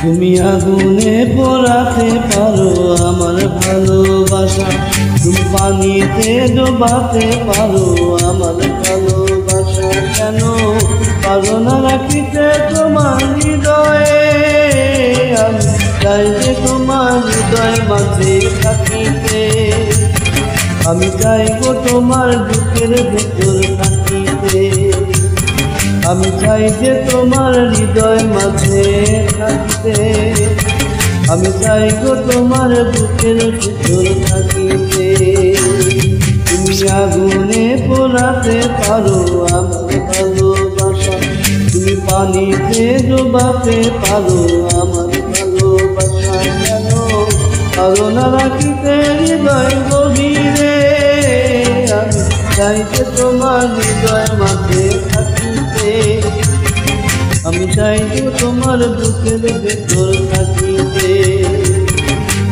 তুমি আগুনে পোড়াতে পারো আমার ভালোবাসা, তুমি পানিতে ডোবাতে পারো আমার ভালোবাসা। কেন পারো না রাখিতে তোমার হৃদয়ে? আমি চাই যে তোমার হৃদয় মাঝে থাকিতে, আমি চাই গো তোমার বুকের ভেতর থাকিতে, আমি চাই যে তোমার হৃদয় মাঝে থাকিতে, আমি চাই গো তোমার বুকের ভিতর থাকিতে। তুমি আগুনে পোড়াতে পারো আমার ভালোবাসা, তুমি পানিতে ডোবাতে পারো আমার ভালোবাসা। কেন পারো না রাখিতে হৃদয় গভীরে? আমি চাই যে তোমার হৃদয় মাঝে থাকিতে, আমি চাই যে তোমার বুকের ভেতর থাকিতে,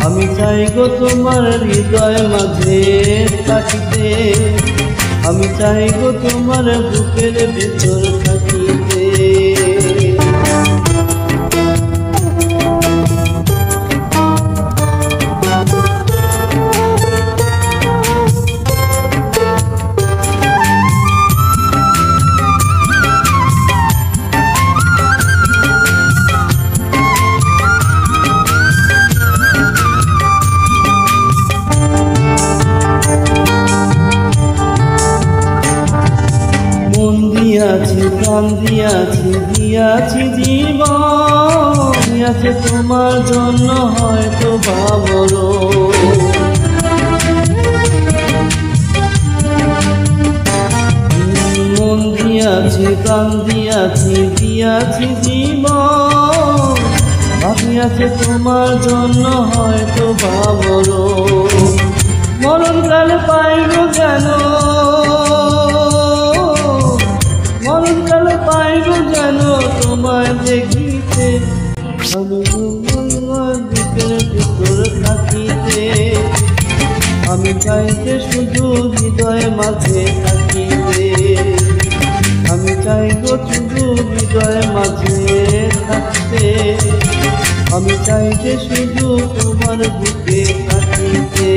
আমি চাই গো তোমার হৃদয় মাঝে থাকিতে, আমি চাই গো তোমার বুকের ভেতর থাকিতে। দিয়াছি প্রাণ দিয়াছি, দিয়াছি জীবন, দিয়াছে তোমার জন্য হয়তো ভাবরো। মন দিয়াছি প্রাণ দিয়াছি, দিয়াছি জীবন, ভাবিয়াছে তোমার জন্য হয়তো ভাবরো। মরণকাল পাইব যেন, মরণকাল পাইব যেন তোমায় দেখিতে, আমি তোমার বুকের ভিতর থাকিতে, আমি চাইতে শুধু হৃদয় মাঝে থাকিতে, আমি চাইব শুধু হৃদয় মাঝে থাকতে, আমি চাইতে শুধু তোমার বুকে থাকিতে।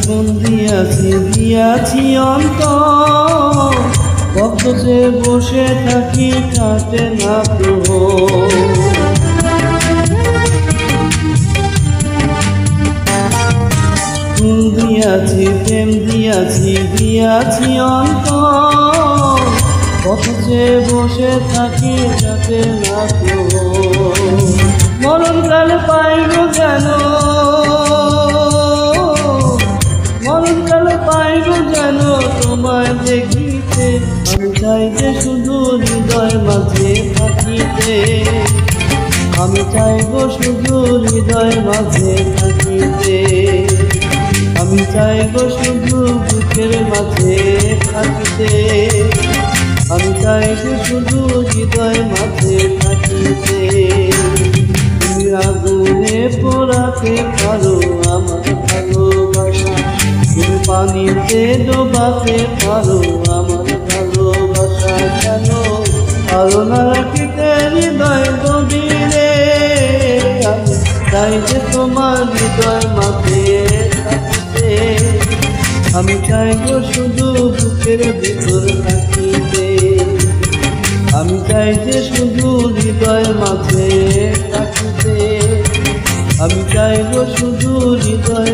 ফোন দিয়াছি দিয়াছি অন্তর, কত যে বসে থাকি কাটে না প্রহর। ফুল দিয়াছি প্রেম দিয়াছি দিয়াছি অন্তর, কত যে বসে থাকি কাটে না প্রহর। মরণকাল পাইব যেন, মরণকাল পাইব যেন তোমায় দেখিতে, আমি চাই যে শুধু হৃদয় মাঝে থাকিতে, আমি চাইব শুধু হৃদয় মাঝে থাকিতে, আমি চাইব শুধু বুকের মাঝে থাকিতে, আমি চাইব শুধু হৃদয় মাঝে থাকিতে। তুমি আগুনে পোড়াতে পারো আমার ভালোবাসা, তুমি পানিতে ডোবাতে পারো আমার ভালোবাসা। কেন পারো না রাখিতে হৃদয় গভীরে? আমি চাই যে তোমার হৃদয় মাঝে থাকিতে, আমি চাইব শুধু বুকের ভিতর থাকিতে, আমি চাই যে শুধু হৃদয় মাঝে থাকিতে, আমি চাইব শুধু হৃদয়